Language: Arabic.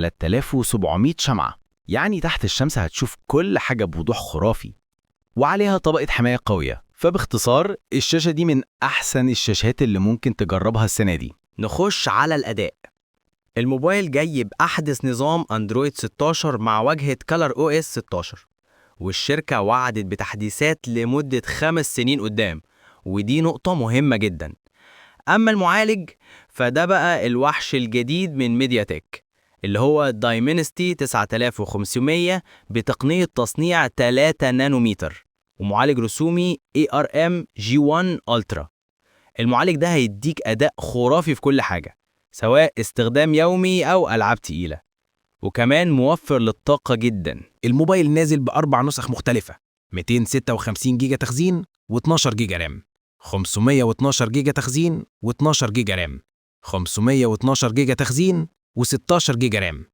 3700 شمعة، يعني تحت الشمس هتشوف كل حاجة بوضوح خرافي، وعليها طبقة حماية قوية. فباختصار الشاشة دي من أحسن الشاشات اللي ممكن تجربها السنة دي. نخش على الأداء. الموبايل جاي بأحدث نظام أندرويد 16 مع واجهة كالر او اس 16، والشركة وعدت بتحديثات لمدة 5 سنين قدام، ودي نقطة مهمة جدا. أما المعالج فده بقى الوحش الجديد من ميديا تك، اللي هو دايمنستي 9500 بتقنية تصنيع 3 نانومتر، ومعالج رسومي ARM G1 Ultra. المعالج ده هيديك أداء خرافي في كل حاجة، سواء استخدام يومي أو ألعاب تقيلة، وكمان موفر للطاقة جدا. الموبايل نازل بأربع نسخ مختلفة: 256 جيجا تخزين و12 جيجا رام، 512 جيجا تخزين و12 جيجا رام، 512 جيجا تخزين و16 جيجا رام.